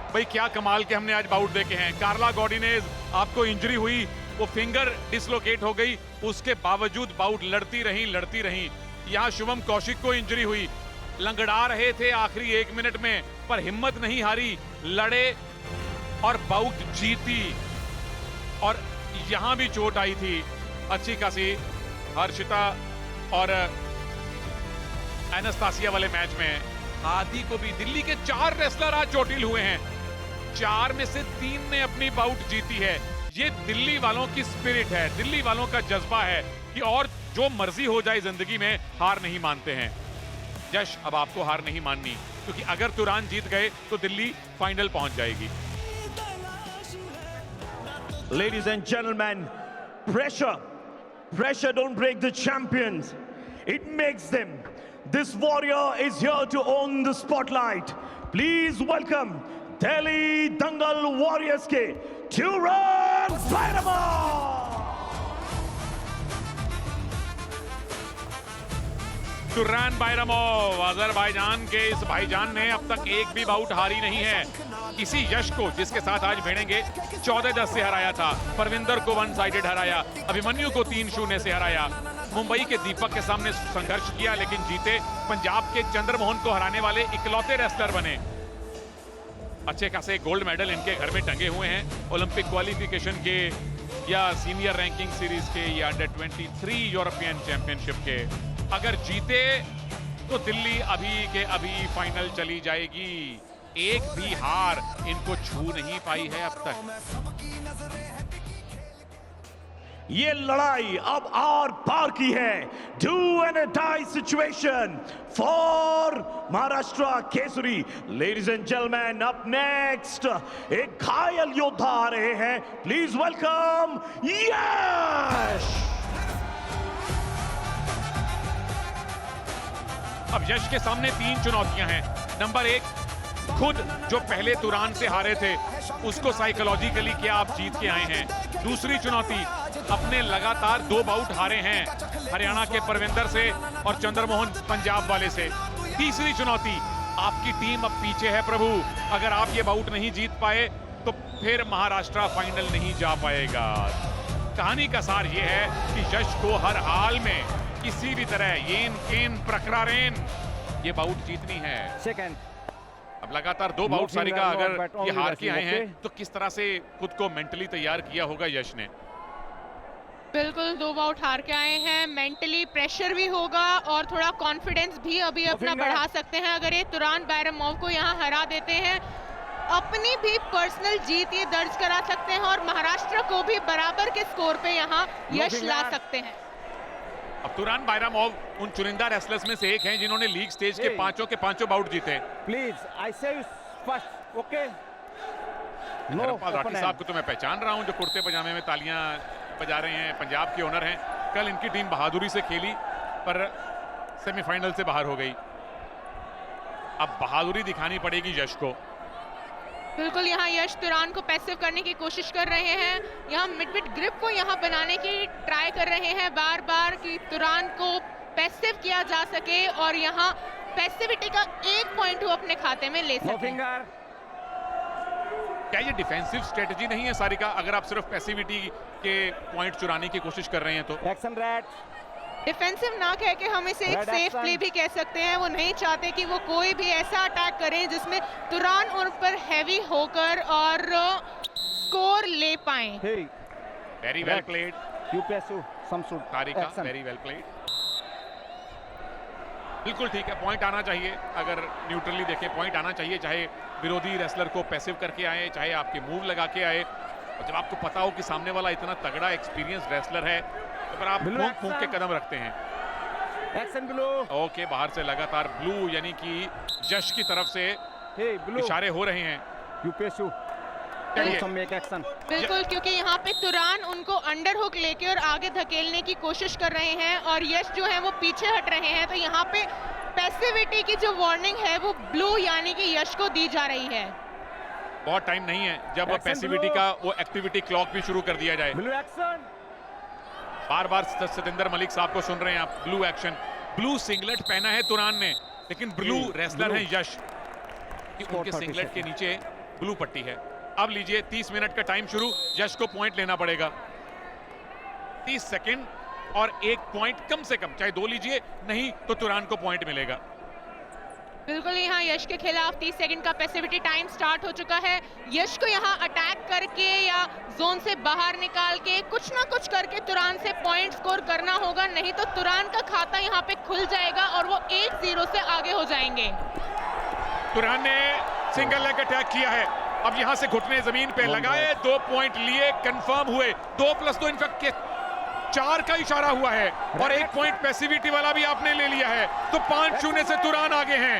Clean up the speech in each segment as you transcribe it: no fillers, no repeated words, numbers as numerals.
भाई क्या कमाल के हमने आज बाउट देखे हैं। कार्ला गॉडिनेज आपको इंजरी हुई, वो फिंगर डिसलोकेट हो गई, उसके बावजूद बाउट लड़ती रही। यहाँ शुभम कौशिक को इंजरी हुई, लंगड़ा रहे थे आखिरी 1 मिनट में, पर हिम्मत नहीं हारी, लड़े और बाउट जीती। और यहां भी चोट आई थी अच्छी खासी हर्षिता और एनास्तासिया वाले मैच में। आदि को भी, दिल्ली के 4 रेसलर आज चोटिल हुए हैं, 4 में से 3 ने अपनी बाउट जीती है। ये दिल्ली वालों की स्पिरिट है, दिल्ली वालों का जज्बा है कि और जो मर्जी हो जाए जिंदगी में हार नहीं मानते हैं। यश, अब आपको हार नहीं माननी, क्योंकि अगर तुरान जीत गए तो दिल्ली फाइनल पहुंच जाएगी। Ladies and gentlemen, pressure don't break the champions, it makes them. This warrior is here to own the spotlight. Please welcome Delhi Dangal Warriors के Turan Bayramov. तुरान बायरमोव, अजरबैजान के इस भाईजान ने अब तक एक भी बाउट हारी नहीं है। इसी यश को, जिसके साथ आज भिड़ेंगे, 14-10 से हराया था, परविंदर को 1 साइडेड हराया, अभिमन्यु को 3-0 से हराया, मुंबई के दीपक के सामने संघर्ष किया लेकिन जीते, पंजाब के चंद्रमोहन को हराने वाले इकलौते रेसलर बने। अच्छे खासे गोल्ड मेडल इनके घर में टंगे हुए हैं, ओलंपिक क्वालिफिकेशन के या सीनियर रैंकिंग सीरीज के या अंडर-23 यूरोपियन चैंपियनशिप के। अगर जीते तो दिल्ली अभी के अभी फाइनल चली जाएगी। एक भी हार इनको छू नहीं पाई है अब तक। ये लड़ाई अब आर पार की है, do and die situation for Maharashtra Kesari. Ladies and gentleman, up next एक घायल योद्धा आ रहे हैं, प्लीज वेलकम यश। अब यश के सामने 3 चुनौतियां हैं। नंबर 1, खुद जो पहले तुरान से हारे थे उसको साइकोलॉजिकली क्या आप जीत के आए हैं। दूसरी चुनौती, अपने लगातार 2 बाउट हारे हैं, हरियाणा के परविंदर से और चंद्रमोहन पंजाब वाले से। तीसरी चुनौती, आपकी टीम अब पीछे है प्रभु, अगर आप ये बाउट नहीं जीत पाए तो फिर महाराष्ट्र फाइनल नहीं जा पाएगा। कहानी का सार ये है कि यश को हर हाल में किसी भी तरह येन केन प्रकरारेन ये बाउट जीतनी है। सेकंड, अब लगातार 2 बाउट सारिका अगर ये हार के आए हैं तो किस तरह से खुद को मेंटली तैयार किया होगा यश ने। बिल्कुल 2 बाउट हार के आए हैं, मेंटली प्रेशर भी होगा और थोड़ा कॉन्फिडेंस भी अभी अपना बढ़ा सकते हैं। अगर ये तुरान बायरमोव को यहाँ हरा देते हैं, अपनी भी पर्सनल जीत ये दर्ज करा सकते हैं और महाराष्ट्र को भी बराबर के स्कोर पे यहाँ यश ला सकते हैं। अब तुरान बायरमोव उन चुनिंदा रेसलर्स में से एक हैं जिन्होंने लीग स्टेज के 5 बाउट जीते। प्लीज आई से फर्स्ट, ओके। धर्मपाल राठी साहब को तो मैं पहचान रहा हूं, जो कुर्ते पजामे में तालियां बजा रहे हैं, पंजाब के ओनर हैं। कल इनकी टीम बहादुरी से खेली पर सेमीफाइनल से बाहर हो गई। अब बहादुरी दिखानी पड़ेगी यश को। बिल्कुल, यहाँ यश तुरान को पैसिव करने की कोशिश कर रहे हैं, यहाँ मिड ग्रिप को यहाँ बनाने की ट्राई कर रहे हैं बार बार कि तुरान को पैसिव किया जा सके और यहाँ पैसिविटी का 1 पॉइंट वो अपने खाते में ले सके। क्या ये डिफेंसिव स्ट्रेटजी नहीं है सारिका, अगर आप सिर्फ पैसिविटी के पॉइंट चुराने की कोशिश कर रहे हैं तो? एक्शन रेड, डिफेंसिव ना कह के हम इसे एक सेफ प्ले भी कह सकते हैं। वो नहीं चाहते कि वो कोई भी ऐसा अटैक करें जिसमें तुरान उन पर हैवी होकर और स्कोर ले पाए। Very well played Sarika, very well played. बिल्कुल ठीक है, पॉइंट आना चाहिए। अगर न्यूट्रली देखें पॉइंट आना चाहिए, चाहे विरोधी रेसलर को पैसिव करके आए, चाहे आपके मूव लगा के आए। और जब आपको पता हो कि सामने वाला इतना तगड़ा एक्सपीरियंस रेसलर है तो फिर आप फूंक के कदम रखते हैं। एक्शन ब्लू, ओके, बाहर से लगातार ब्लू, यानी कि यश की तरफ से इशारे हो रहे हैं। बिल्कुल, क्योंकि यहाँ पे तुरान उनको अंडर हुक लेके और आगे धकेलने की कोशिश कर रहे हैं और यश जो है वो पीछे हट रहे हैं। तो यहाँ पे पैसिविटी की जो वार्निंग है वो ब्लू यानी कि यश को दी जा रही है। बहुत टाइम नहीं है जब पैसिविटी का वो एक्टिविटी क्लॉक भी शुरू कर दिया जाए। ब्लू एक्शन, बार बार सतेंद्र मलिक साहब को सुन रहे हैं आप। ब्लू एक्शन, ब्लू सिंगलेट पहना है तुरान ने, लेकिन ब्लू रेसलर है यश। कि उनके सिंगलेट के नीचे ब्लू पट्टी है। अब लीजिए 30 मिनट का टाइम शुरू, यश को पॉइंट लेना पड़ेगा। 30 सेकंड और 1 पॉइंट कम से कम, चाहे 2 लीजिए, नहीं तो तुरान को पॉइंट मिलेगा। बिल्कुल, यहाँ यश के खिलाफ 30 सेकंड का पैसिविटी टाइम स्टार्ट हो चुका है। यश को यहाँ अटैक करके या जोन से बाहर निकाल के कुछ ना कुछ करके तुरान से पॉइंट स्कोर करना होगा, नहीं तो तुरान का खाता यहाँ पे खुल जाएगा और वो 1-0 से आगे हो जाएंगे। तुरान ने सिंगल लेग अटैक किया है, अब यहाँ से घुटने जमीन पे लगाए, 2 पॉइंट लिए, कंफर्म हुए। 2+2 इनफैक्ट के 4 का इशारा हुआ है और 1 पॉइंट पैसिविटी वाला भी आपने ले लिया है, तो 5-0 से तुरान आगे हैं।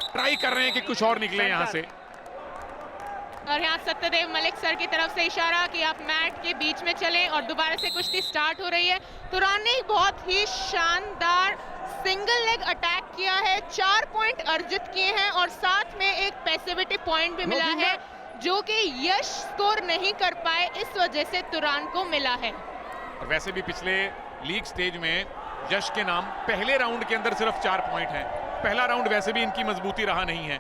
ट्राई कर रहे हैं कि कुछ और निकले यहाँ से। और यहाँ सत्यदेव मलिक सर की तरफ से इशारा कि आप मैट के बीच में चलें और दोबारा से कुश्ती स्टार्ट हो रही है। तुरान ने बहुत ही शानदार सिंगल लेग अटैक किया है, 4 पॉइंट अर्जित किए हैं और साथ में एक पैसिविटी पॉइंट भी मिला है, जो कि यश स्कोर नहीं कर पाए, इस वजह से तुरान को मिला है। और वैसे भी पिछले लीग स्टेज में यश के नाम पहले राउंड के अंदर सिर्फ 4 पॉइंट हैं। पहला राउंड वैसे भी इनकी मजबूती रहा नहीं है,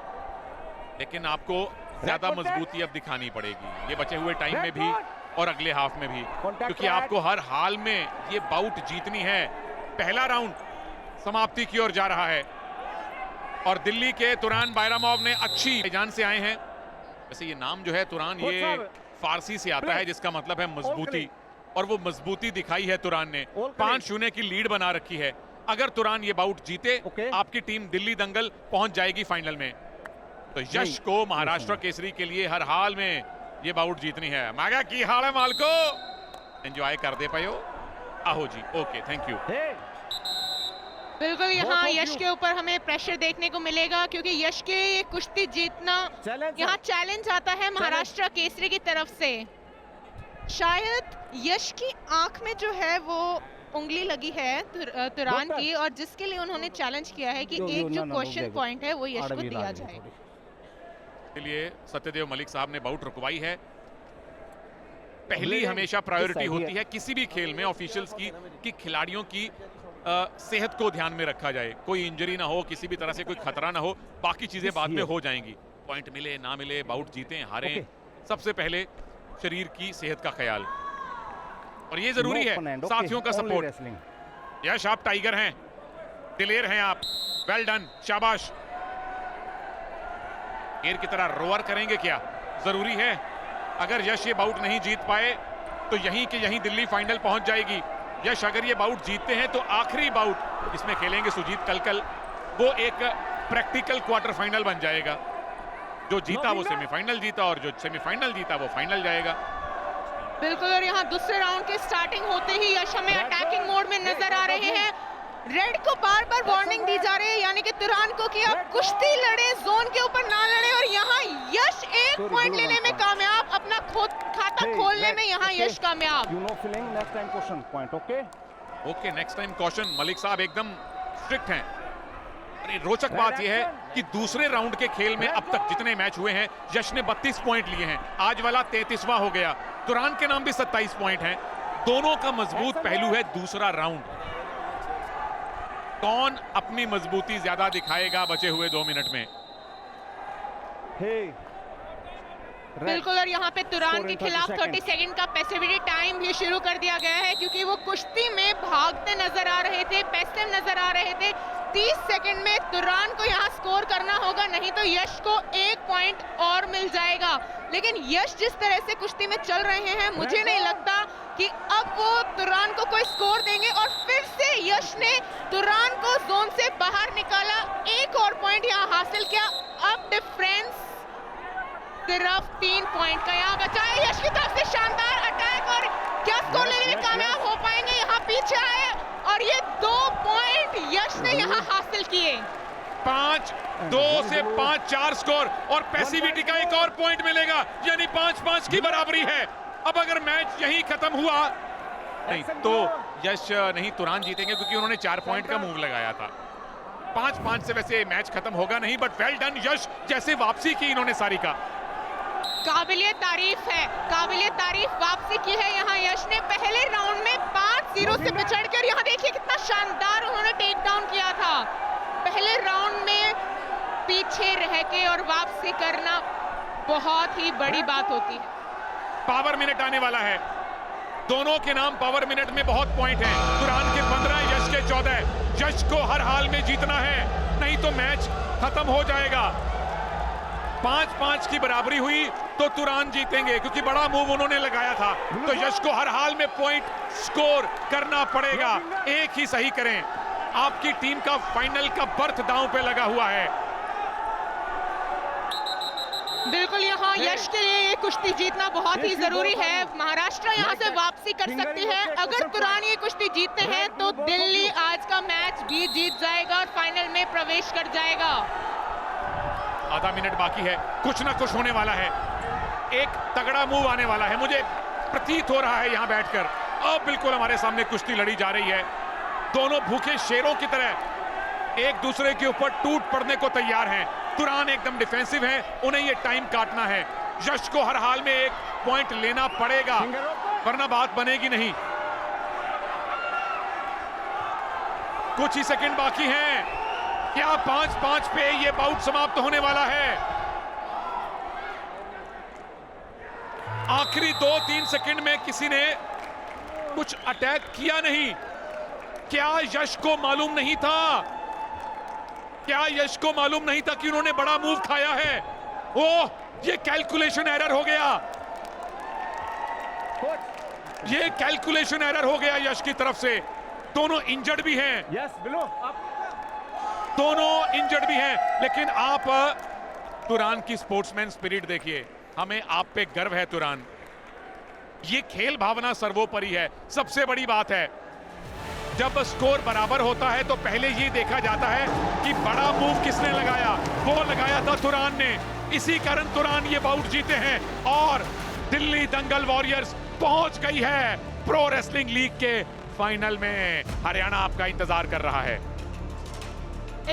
लेकिन आपको ज्यादा मजबूती अब दिखानी पड़ेगी ये बचे हुए टाइम में भी और अगले हाफ में भी, क्योंकि आपको हर हाल में ये बाउट जीतनी है। पहला राउंड समाप्ति की ओर जा रहा है और दिल्ली के तुरान बायरामोव ने अच्छी जान से आए हैं। वैसे ये नाम जो है तुरान, ये फारसी से आता है, जिसका मतलब है मजबूती, और वो मजबूती दिखाई है तुरान ने। 5-0 की लीड बना रखी है। अगर तुरान ये बाउट जीते, आपकी टीम दिल्ली दंगल पहुंच जाएगी फाइनल में। तो यश को महाराष्ट्र केसरी के लिए हर हाल में ये बाउट जीतनी है। मागा की हाल है मालको, एंजॉय कर दे पायो। आहो जी, ओके, थैंक यू। बिल्कुल, यहाँ यश के ऊपर हमें प्रेशर देखने को मिलेगा, क्योंकि यश के ये कुश्ती जीतना यहाँ चैलेंज आता है महाराष्ट्र केसरी की तरफ से। शायद यश की आंख में जो है वो उंगली लगी है तुरान की, और जिसके लिए उन्होंने चैलेंज किया है कि एक जो क्वेश्चन पॉइंट है वो यश को दिया जाए। इसलिए सत्यदेव मलिक साहब ने बाउट रुकवाई है। पहली हमेशा प्रायोरिटी होती है किसी भी खेल में ऑफिशियल्स की कि खिलाड़ियों की सेहत को ध्यान में रखा जाए, कोई इंजरी ना हो, किसी भी तरह से कोई खतरा ना हो, बाकी चीजें बाद में हो जाएंगी। पॉइंट मिले ना मिले, बाउट जीते हारे, सबसे पहले शरीर की सेहत का ख्याल, और ये जरूरी है साथियों का सपोर्ट। यश आप टाइगर हैं, दिलेर हैं आप, वेल डन, शाबाश। शेर की तरह रोअर करेंगे क्या, जरूरी है। अगर यश ये बाउट नहीं जीत पाए तो यहीं के यहीं दिल्ली फाइनल पहुंच जाएगी। यश अगर ये बाउट जीतते हैं तो आखिरी बाउट इसमें खेलेंगे सुजीत कलकल, वो एक प्रैक्टिकल क्वार्टर फाइनल बन जाएगा। जो जीता वो सेमीफाइनल जीता और जो सेमीफाइनल जीता वो फाइनल जाएगा। बिल्कुल, और यहाँ दूसरे राउंड के स्टार्टिंग होते ही यश हमें अटैकिंग मोड में नजर आ रहे हैं। रेड को बार बार वार्निंग दी जा रही है, यानी कि तुरान को कि आप कुश्ती लड़े, जोन के ऊपर ना लड़े, और यहाँ यश 1 पॉइंट लेने में कामयाब, अपना खाता खोलने में यहाँ यश कामयाब। Okay, next time caution. Malik साहब एकदम स्ट्रिक्ट हैं। रोचक बात यह है कि दूसरे राउंड के खेल में अब तक जितने मैच हुए हैं, यश ने 32 पॉइंट लिए हैं, आज वाला 33वां हो गया। तुरान के नाम भी 27 पॉइंट हैं। दोनों का मजबूत पहलू है दूसरा राउंड। कौन अपनी मजबूती ज्यादा दिखाएगा बचे हुए 2 मिनट में। बिल्कुल, और यहाँ पे तुरान के खिलाफ 30 सेकंड का पैसिविटी टाइम भी शुरू कर दिया गया है, क्योंकि वो कुश्ती में भागते नजर आ रहे थे, पैसिव नजर आ रहे थे। 30 सेकंड में तुरान को यहाँ स्कोर करना होगा, नहीं तो यश को 1 पॉइंट और मिल जाएगा। लेकिन यश जिस तरह से कुश्ती में चल रहे हैं, मुझे नहीं लगता कि अब वो तुरान को कोई स्कोर देंगे। और फिर से यश ने तुरान को जोन से बाहर निकाला, 1 और पॉइंट यहाँ हासिल किया। अब डिफरेंस सिर्फ 3 पॉइंट का यहाँ बचा है। यश की तरफ से शानदार अटैक, और क्या स्कोर लेने में कामयाब हो पाएंगे। यहाँ पीछे आए और ये 2 पॉइंट यश ने यहाँ हासिल किए। 5-2 से 5-4 स्कोर, और पैसिविटी का 1 और पॉइंट मिलेगा, यानी 5-5 की बराबरी है। अब अगर मैच यहीं खत्म हुआ नहीं तो यश नहीं तुरान जीतेंगे, क्योंकि उन्होंने 4 पॉइंट का मूव लगाया था। 5-5 से वैसे मैच खत्म होगा नहीं, बट वेल डन यश, जैसे वापसी की इन्होंने सारी का। काबिलिए तारीफ है, काबिलिए तारीफ वापसी की है यहाँ यश ने। पहले राउंड में 5-0 से पिछड़ कर यहाँ देखिए कितना शानदार उन्होंने टेक डाउन किया था। पहले राउंड में पीछे रह के और वापसी करना बहुत ही बड़ी बात होती है। पावर मिनट आने वाला है, दोनों के नाम पावर मिनट में बहुत पॉइंट हैं। तुरान के 15, यश के 14। यश को हर हाल में जीतना है, नहीं तो मैच खत्म हो जाएगा। 5-5 की बराबरी हुई तो तुरान जीतेंगे, क्योंकि बड़ा मूव उन्होंने लगाया था। तो यश को हर हाल में पॉइंट स्कोर करना पड़ेगा, एक ही सही करें। आपकी टीम का फाइनल का बर्थ दांव पे लगा हुआ है। बिल्कुल, यहाँ यश के लिए ये कुश्ती जीतना बहुत ही जरूरी है। महाराष्ट्र यहाँ से वापसी कर सकती है। अगर तुरान ये कुश्ती जीतते हैं तो दिल्ली आज का मैच भी जीत जाएगा और फाइनल में प्रवेश कर जाएगा। आधा मिनट बाकी है, कुछ ना कुछ होने वाला है, एक तगड़ा मूव आने वाला है, मुझे प्रतीत हो रहा है यहाँ बैठकर। अब बिल्कुल हमारे सामने कुश्ती लड़ी जा रही है, दोनों भूखे शेरों की तरह एक दूसरे के ऊपर टूट पड़ने को तैयार हैं। तुरान एकदम डिफेंसिव है, उन्हें ये टाइम काटना है। यश को हर हाल में एक पॉइंट लेना पड़ेगा, वरना बात बनेगी नहीं। कुछ ही सेकंड बाकी हैं, क्या 5-5 पे ये बाउट समाप्त होने वाला है? आखिरी 2-3 सेकंड में किसी ने कुछ अटैक किया नहीं। क्या यश को मालूम नहीं था? क्या यश को मालूम नहीं था कि उन्होंने बड़ा मूव खाया है? ओह, ये कैलकुलेशन एरर हो गया, ये कैलकुलेशन एरर हो गया यश की तरफ से। दोनों इंजर्ड भी हैं, Yes, below. Up. दोनों इंजर्ड भी हैं, लेकिन आप तुरान की स्पोर्ट्समैन स्पिरिट देखिए। हमें आप पे गर्व है तुरान, ये खेल भावना सर्वोपरि है, सबसे बड़ी बात है। जब स्कोर बराबर होता है तो पहले ये देखा जाता है कि बड़ा मूव किसने लगाया। वो लगाया था तुरान ने, इसी कारण तुरान ये बाउट जीते हैं और दिल्ली दंगल वॉरियर्स पहुंच गई है प्रो रेसलिंग लीग के फाइनल में। हरियाणा आपका इंतजार कर रहा है।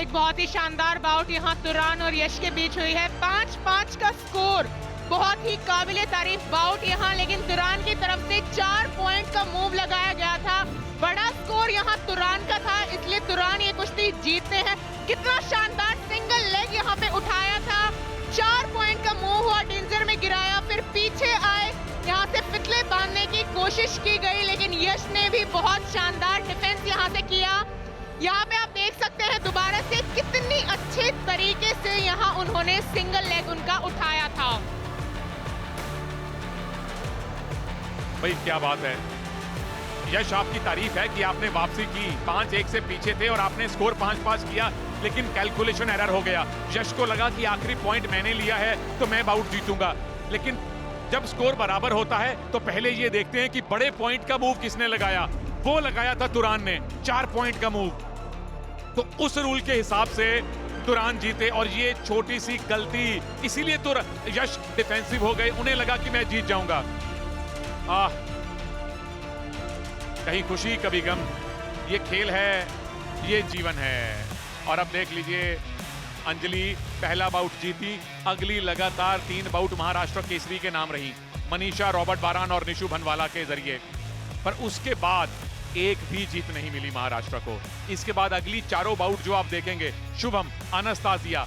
एक बहुत ही शानदार बाउट यहाँ तुरान और यश के बीच हुई है। 5-5 का स्कोर, बहुत ही काबिले तारीफ बाउट यहाँ, लेकिन तुरान की तरफ से 4 पॉइंट का मूव लगाया गया था। बड़ा स्कोर यहाँ तुरान का था, इसलिए तुरान ये कुश्ती जीतते हैं। कितना शानदार सिंगल लेग यहाँ पे उठाया था, 4 पॉइंट का मूव हुआ, डेंजर में गिराया, फिर पीछे आए, यहाँ से फितले बांधने की कोशिश की गई, लेकिन यश ने भी बहुत शानदार डिफेंस यहाँ से किया। यहाँ पे आप देख सकते हैं दोबारा से कितनी अच्छे तरीके से यहाँ उन्होंने सिंगल लेग उनका उठाया था। भाई क्या बात है, यश आपकी तारीफ है कि आपने वापसी की। 5-1 से पीछे थे और आपने स्कोर 5-5 किया, लेकिन कैलकुलेशन एरर हो गया। यश को लगा कि आखिरी पॉइंट मैंने लिया है तो मैं बाउट जीतूंगा, लेकिन जब स्कोर बराबर होता है तो पहले ये देखते हैं कि बड़े पॉइंट का मूव किसने लगाया। वो लगाया था तुरान ने, 4 पॉइंट का मूव। तो उस रूल के हिसाब से तुरान जीते और ये छोटी सी गलती, इसीलिए तो यश डिफेंसिव हो गए, उन्हें लगा कि मैं जीत जाऊंगा। कहीं खुशी कभी गम, ये खेल है, ये जीवन है। और अब देख लीजिए, अंजलि पहला बाउट जीती, अगली लगातार 3 बाउट महाराष्ट्र केसरी के नाम रही, मनीषा, रॉबर्ट बारान और निशु भनवाला के जरिए। पर उसके बाद एक भी जीत नहीं मिली महाराष्ट्र को। इसके बाद अगली 4 बाउट जो आप देखेंगे, शुभम, अनास्तासिया,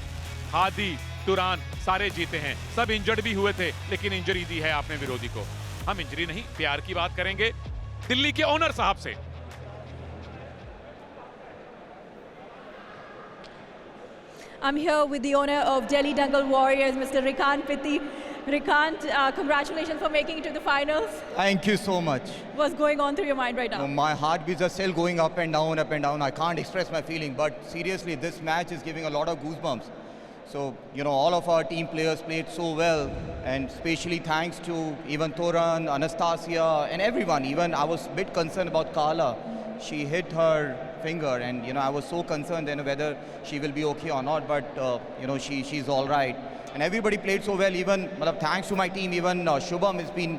हादी, तुरान, सारे जीते हैं। सब इंजर्ड भी हुए थे, लेकिन इंजरी दी है आपने विरोधी को। हम इंजरी नहीं, प्यार की बात करेंगे दिल्ली के ओनर साहब से। I'm here with the owner of Delhi Dangal Warriors, Mr. Rikant Pitti. Rikant, congratulations for making it to the finals. Thank you so much. What's going on through your mind right now? My heartbeats are still going up and down, up and down. I can't express my feeling, but seriously, this match is giving a lot of goosebumps. So, you know, all of our team players played so well, and especially thanks to even Toran, Anastasia, and everyone. Even I was a bit concerned about Kala. She hit her finger, and, you know, I was so concerned then whether she will be okay or not, but, you know, she's all right. And everybody played so well, even, thanks to my team, even Shubham has been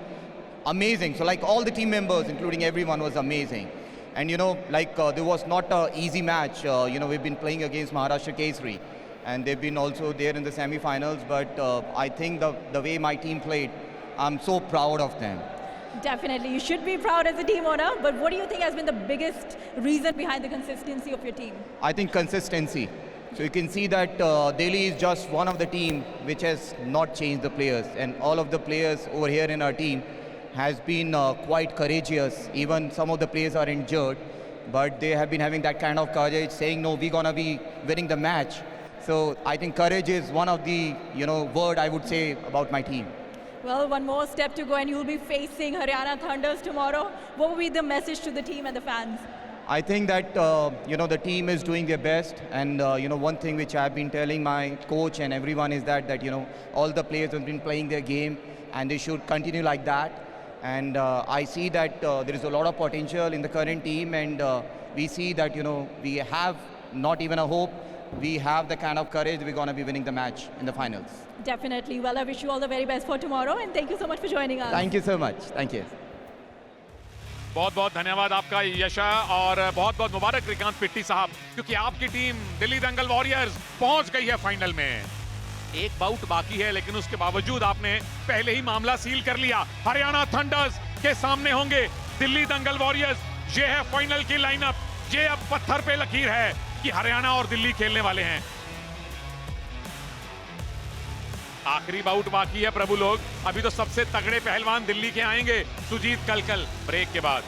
amazing. So, like, all the team members, including everyone, was amazing. And, you know, like, there was not an easy match. You know, we've been playing against Maharashtra Kesari, and they've been also there in the semi-finals, but I think the way my team played, I'm so proud of them. Definitely, you should be proud as a team owner, but what do you think has been the biggest reason behind the consistency of your team? I think consistency. So you can see that Delhi is just one of the team which has not changed the players, and all of the players over here in our team has been quite courageous. Even some of the players are injured, but they have been having that kind of courage, saying no, we're gonna be winning the match. So I think courage is one of the word I would say about my team. Well, one more step to go and you'll be facing Haryana Thunders tomorrow. What will be the message to the team and the fans? I think that the team is doing their best, and one thing which I've been telling my coach and everyone is that all the players have been playing their game, and they should continue like that. And I see that there is a lot of potential in the current team, and we see that we have not even a hope. We have the kind of courage we're going to be winning the match in the finals. Definitely. Well, I wish you all the very best for tomorrow, and thank you so much for joining us. Thank you so much. Thank you. बहुत बहुत धन्यवाद आपका यशा, और बहुत बहुत मुबारक रिकांत पिट्टी साहब, क्योंकि आपकी टीम दिल्ली दंगल वॉरियर्स पहुंच गई है फाइनल में। एक बाउट बाकी है, लेकिन उसके बावजूद आपने पहले ही मामला सील कर लिया। हरियाणा थंडर्स के सामने होंगे दिल्ली दंगल वॉरियर्स। ये है फाइनल की लाइनअप। ये अब पत्थर पे लकीर है कि हरियाणा और दिल्ली खेलने वाले हैं। आखिरी बाउट बाकी है प्रभु लोग। अभी तो सबसे तगड़े पहलवान दिल्ली के आएंगे। सुजीत कलकल ब्रेक के बाद।